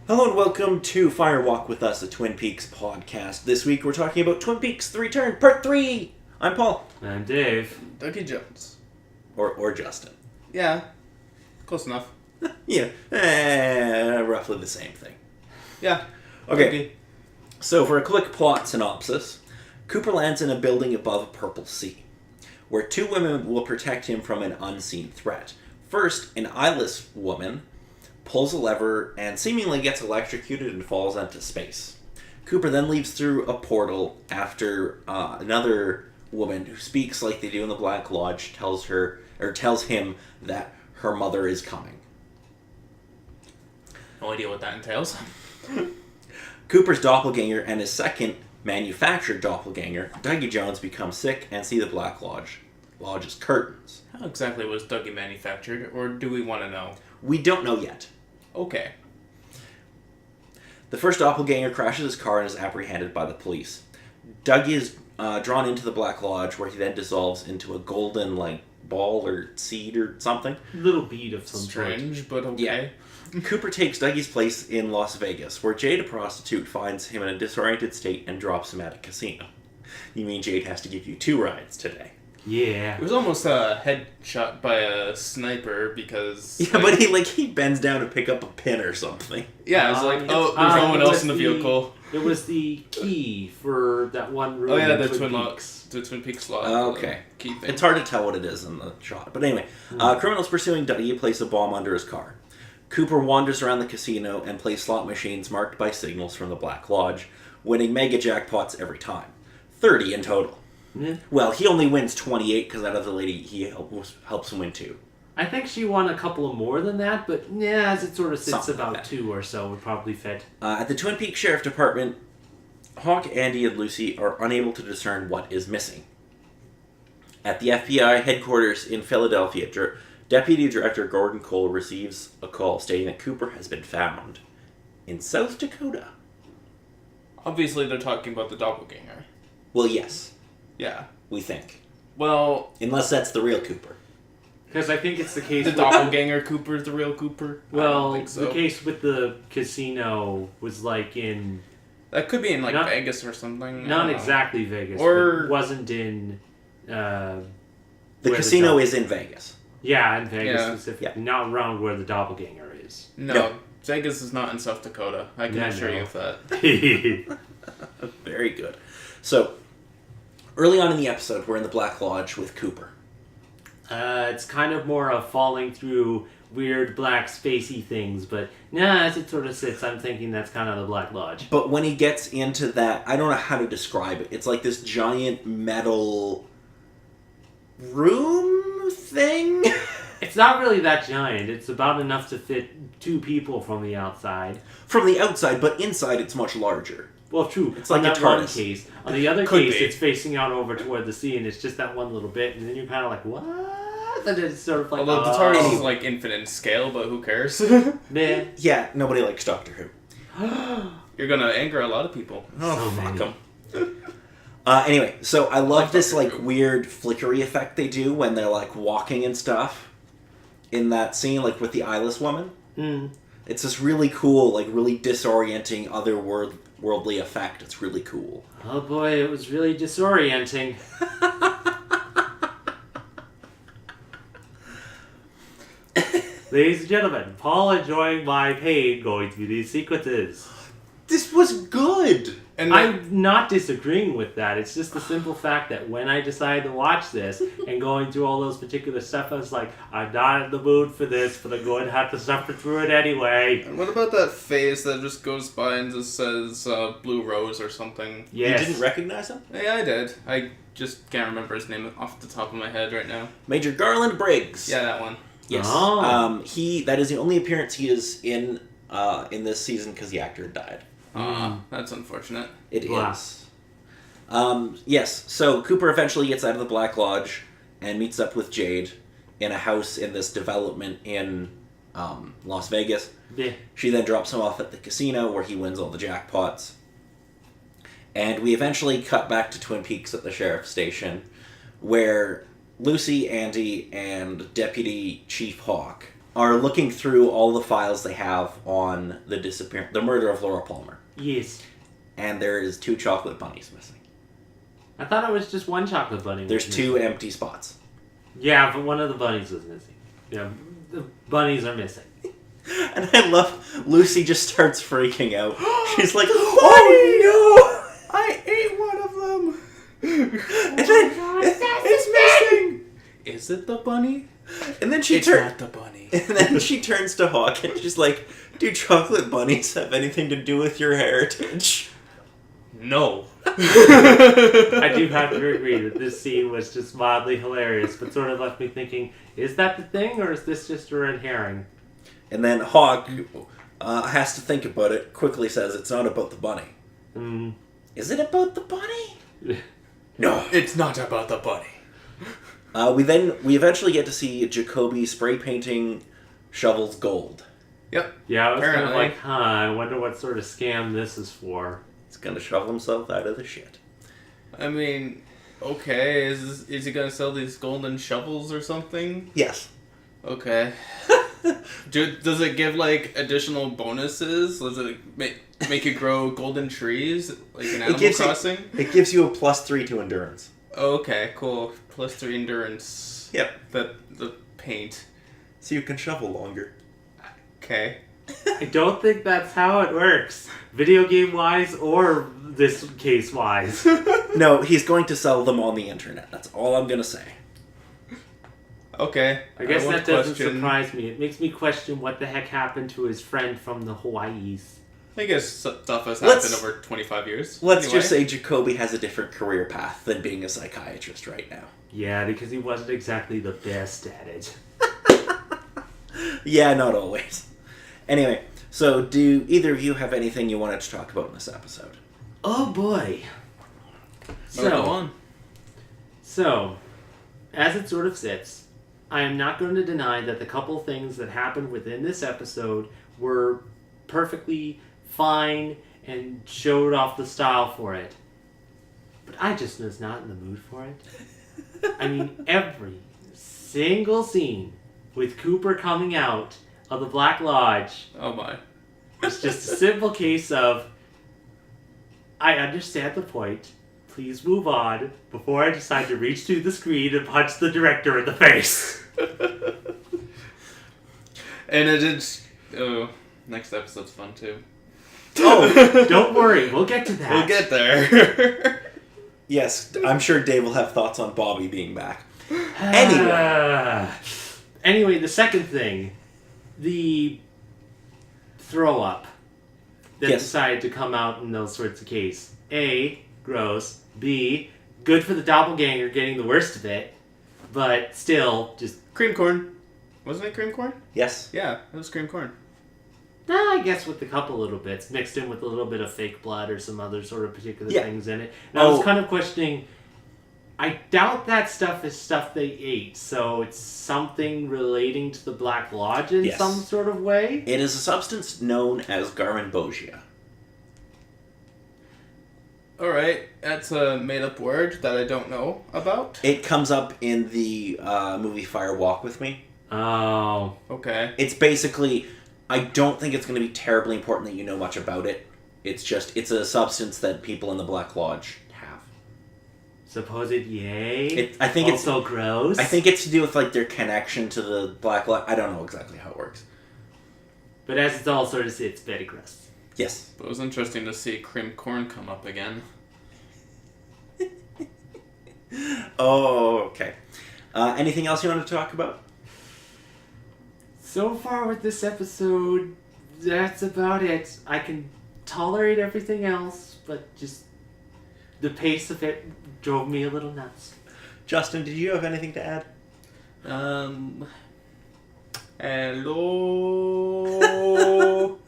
Hello and welcome to Firewalk with Us, a Twin Peaks podcast. This week we're talking about Twin Peaks The Return, Part 3! I'm Paul. I'm Dave. Dougie Jones. Or Justin. Yeah, close enough. Yeah, roughly the same thing. Yeah. Okay, so for a quick plot synopsis, Cooper lands in a building above a purple sea, where two women will protect him from an unseen threat. First, an eyeless woman pulls a lever and seemingly gets electrocuted and falls into space. Cooper then leaves through a portal after another woman who speaks like they do in the Black Lodge tells him that her mother is coming. No idea what that entails. Cooper's doppelganger and his second manufactured doppelganger, Dougie Jones, become sick and see the Black Lodge's curtains. How exactly was Dougie manufactured, or do we want to know? We don't know yet. Okay. The first doppelganger crashes his car and is apprehended by the police. Dougie is drawn into the Black Lodge, where he then dissolves into a golden, ball or seed or something. Little bead of some Strange, but okay. Yeah. Cooper takes Dougie's place in Las Vegas, where Jade, a prostitute, finds him in a disoriented state and drops him at a casino. You mean Jade has to give you 2 rides today? Yeah. It was almost a headshot by a sniper because... Yeah, but he bends down to pick up a pin or something. Yeah, it was like, there's no one else in the vehicle. It was the key for that one room. Oh yeah, in the Twin Peaks. The Twin Peaks lock. Okay. Key thing. It's hard to tell what it is in the shot. But anyway, criminals pursuing Dougie place a bomb under his car. Cooper wanders around the casino and plays slot machines marked by signals from the Black Lodge, winning mega jackpots every time. 30 in total. Yeah. Well, he only wins 28 because that other lady he helps him win 2. I think she won a couple of more than that, but yeah, as it sort of sits Something about like that. 2 or so would probably fit. At the Twin Peaks Sheriff Department, Hawk, Andy, and Lucy are unable to discern what is missing. At the FBI headquarters in Philadelphia, Deputy Director Gordon Cole receives a call stating that Cooper has been found in South Dakota. Obviously, they're talking about the doppelganger. Well, yes, Yeah. we think. Well, Unless that's the real Cooper. Because I think it's the case the with... doppelganger Cooper's the real Cooper? I Well, don't think so. the case with the casino was in... That could be in Not- Vegas or something. I Not don't know. exactly Vegas, Or- but wasn't in... The where casino the is in Vegas. Yeah, in Vegas Yeah. specifically. Not around where the doppelganger is. No, Vegas is not in South Dakota. I can Yeah, assure no. you of that. Very good. So, early on in the episode, we're in the Black Lodge with Cooper. It's kind of more of falling through weird black spacey things, but as it sort of sits, I'm thinking that's kind of the Black Lodge. But when he gets into that, I don't know how to describe it. It's like this giant metal room thing? It's not really that giant. It's about enough to fit 2 people from the outside. From the outside, but inside it's much larger. Well, true. It's like on a that one TARDIS. case. On the other Could case, be. it's facing out over toward the sea, and it's just that one little bit, and then you're kind of like, what? And it's sort of like, Although the oh, TARDIS is infinite in scale, but who cares? meh. Yeah, nobody likes Doctor Who. You're gonna anger a lot of people. So Fuck many. 'em. Anyway, so I love this weird flickery effect they do when they're walking and stuff in that scene, with the eyeless woman. Mm. It's this really cool, really disorienting, otherworldly effect. It's really cool. Oh boy, it was really disorienting. Ladies and gentlemen, Paul enjoying my pain going through these sequences. This was good! And I'm not disagreeing with that. It's just the simple fact that when I decided to watch this and going through all those particular stuff, I was like, I'm not in the mood for this, but I'm going to have to suffer through it anyway. what about that face that just goes by and just says Blue Rose or something? Yes. You didn't recognize him? Yeah, I did. I just can't remember his name off the top of my head right now. Major Garland Briggs. Yeah, that one. Yes. Oh. That is the only appearance he is in this season because the actor died. That's unfortunate. It Wow. is. Yes, so Cooper eventually gets out of the Black Lodge and meets up with Jade in a house in this development in Las Vegas. Yeah. She then drops him off at the casino where he wins all the jackpots. And we eventually cut back to Twin Peaks at the sheriff's station where Lucy, Andy, and Deputy Chief Hawk are looking through all the files they have on the murder of Laura Palmer. Yes. And there is 2 chocolate bunnies missing. I thought it was just one chocolate bunny. There's 2 empty spots. Yeah, but one of the bunnies was missing. Yeah, the bunnies are missing. And I love Lucy just starts freaking out. She's like, "Oh no! I ate one of them!" And then it's missing. Is it the bunny? And then she It's turns. not the bunny. And then she turns to Hawk and she's like, "Do chocolate bunnies have anything to do with your heritage?" No. I do have to agree that this scene was just mildly hilarious, but sort of left me thinking, is that the thing, or is this just a red herring? And then Hawk has to think about it, quickly says, "It's not about the bunny." Mm. Is it about the bunny? No. It's not about the bunny. We eventually get to see Jacoby spray painting shovels gold. Yep. Yeah, I was kind of Apparently. like, I wonder what sort of scam this is for. He's gonna shovel himself out of the shit. I mean, okay, is he gonna sell these golden shovels or something? Yes. Okay. Does it give, like, additional bonuses? Does it make you grow golden trees? Like in Animal Crossing? It gives you a +3 to endurance. Okay, cool. +3 endurance. Yep. The paint. So you can shovel longer. Okay. I don't think that's how it works, video game wise or this case wise. No, he's going to sell them on the internet. That's all I'm gonna say. Okay. I guess want that to doesn't question- surprise me. It makes me question what the heck happened to his friend from the Hawaiis. I guess stuff has Let's- happened over 25 years. Let's Anyway. just say Jacoby has a different career path than being a psychiatrist right now. Yeah, because he wasn't exactly the best at it. Yeah, not always. Anyway, so do either of you have anything you wanted to talk about in this episode? Oh boy. Oh, go on. So, as it sort of sits, I am not going to deny that the couple things that happened within this episode were perfectly fine and showed off the style for it. But I just was not in the mood for it. I mean, every single scene with Cooper coming out of the Black Lodge Oh my. was just a simple case of, I understand the point. Please move on before I decide to reach through the screen and punch the director in the face. And it is. Oh, next episode's fun too. Oh, Don't worry, we'll get to that. We'll get there. yes, I'm sure Dave will have thoughts on Bobby being back. Anyway. Anyway, the second thing, the throw up that Yes. decided to come out in those sorts of cases. A, gross. B, good for the doppelganger getting the worst of it, but still just. Cream corn. Wasn't it cream corn? Yes. Yeah, it was cream corn. I guess with a couple little bits, mixed in with a little bit of fake blood or some other sort of particular Yeah. things in it. And I Oh. was kind of questioning, I doubt that stuff is stuff they ate, so it's something relating to the Black Lodge in Yes. some sort of way? It is a substance known as Garmonbogia. Alright, that's a made up word that I don't know about. It comes up in the movie Fire Walk With Me. Oh. Okay. It's basically, I don't think it's going to be terribly important that you know much about it. It's just, it's a substance that people in the Black Lodge have. Supposed yay? I think it's also gross? I think it's to do with like their connection to the Black Lodge. I don't know exactly how it works. But as it's all sort of it's very gross. Yes. But it was interesting to see cream corn come up again. Oh, okay. Anything else you want to talk about? So far with this episode, that's about it. I can tolerate everything else, but just the pace of it drove me a little nuts. Justin, did you have anything to add? Hello.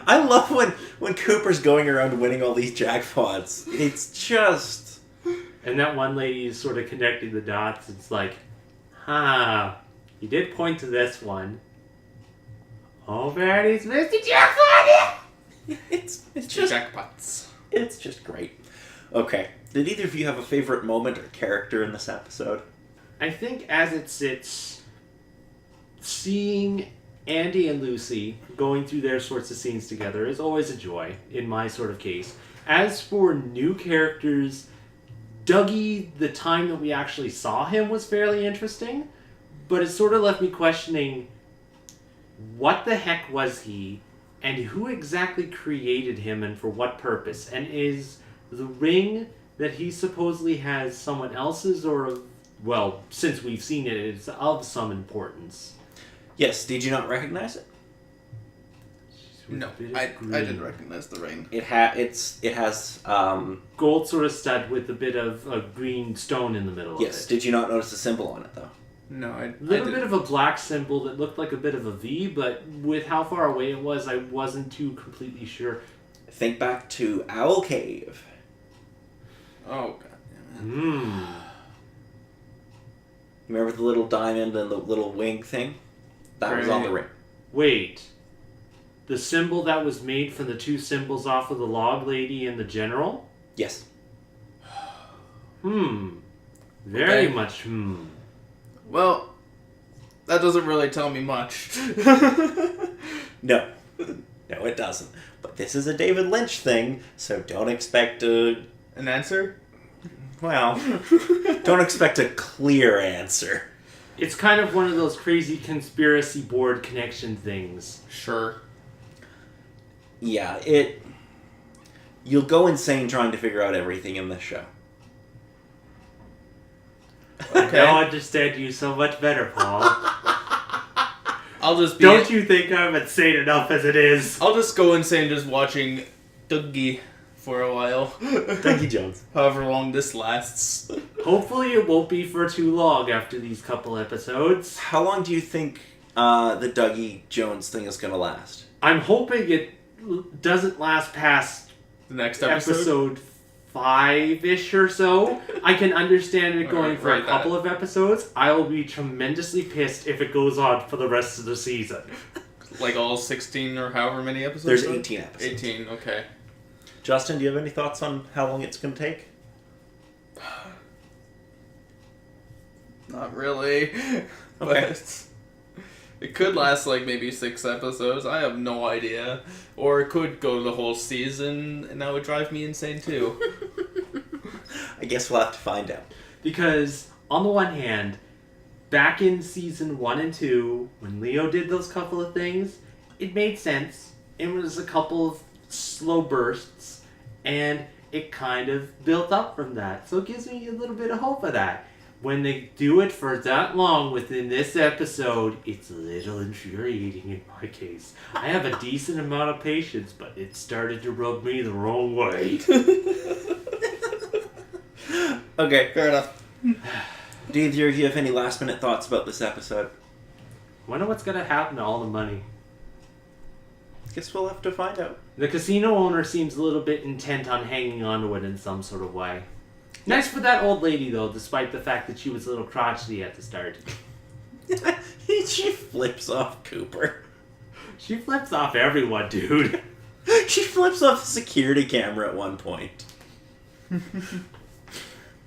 I love when Cooper's going around winning all these jackpots. It's just... And that one lady is sort of connecting the dots. It's like, you did point to this one. Oh, Verdi's Mr. Jackpot! It's just... Jackpots. It's just great. Okay. Did either of you have a favorite moment or character in this episode? I think as it sits, seeing Andy and Lucy going through their sorts of scenes together is always a joy in my sort of case. As for new characters, Dougie, the time that we actually saw him was fairly interesting, but it sort of left me questioning what the heck was he, and who exactly created him, and for what purpose? And is the ring that he supposedly has someone else's, or, well, since we've seen it, it's of some importance? Yes, did you not recognize it? No, I didn't recognize the ring. It has Gold sort of stud with a bit of a green stone in the middle yes, of it. did you not notice the symbol on it though? No, I A little didn't. bit of a black symbol that looked like a bit of a V, but with how far away it was, I wasn't too completely sure. Think back to Owl Cave. Oh, god damn it. Remember the little diamond and the little wing thing? That was on the ring. Wait. The symbol that was made from the two symbols off of the log lady and the general? Yes. Very much Well, that doesn't really tell me much. No. No, it doesn't. But this is a David Lynch thing, so don't expect a... An answer? Well, don't expect a clear answer. It's kind of one of those crazy conspiracy board connection things. Sure. Yeah, you'll go insane trying to figure out everything in this show. Okay. I now understand you so much better, Paul. I'll just be. Don't you think I'm insane enough as it is? I'll just go insane just watching Dougie for a while. Dougie Jones. However long this lasts. Hopefully it won't be for too long after these couple episodes. How long do you think the Dougie Jones thing is going to last? I'm hoping it doesn't last past The next episode? episode 5-ish or so. I can understand it going for a Right, couple of episodes. I will be tremendously pissed if it goes on for the rest of the season. Like all 16 or however many episodes? There's are? 18 episodes. 18, okay. Justin, do you have any thoughts on how long it's going to take? Not really. Okay. But it could last like maybe 6 episodes. I have no idea. Or it could go the whole season, and that would drive me insane too. I guess we'll have to find out. Because, on the one hand, back in season 1 and 2, when Leo did those couple of things, it made sense. It was a couple of slow bursts, and it kind of built up from that. So it gives me a little bit of hope of that. When they do it for that long within this episode, it's a little infuriating in my case. I have a decent amount of patience, but it started to rub me the wrong way. Okay. Fair enough. Do either of you have any last minute thoughts about this episode? Wonder what's going to happen to all the money. Guess we'll have to find out. The casino owner seems a little bit intent on hanging on to it in some sort of way. Nice for that old lady, though, despite the fact that she was a little crotchety at the start. She flips off Cooper. She flips off everyone, dude. She flips off the security camera at one point.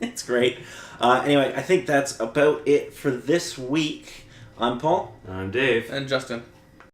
It's great. Anyway, I think that's about it for this week. I'm Paul. I'm Dave. And Justin.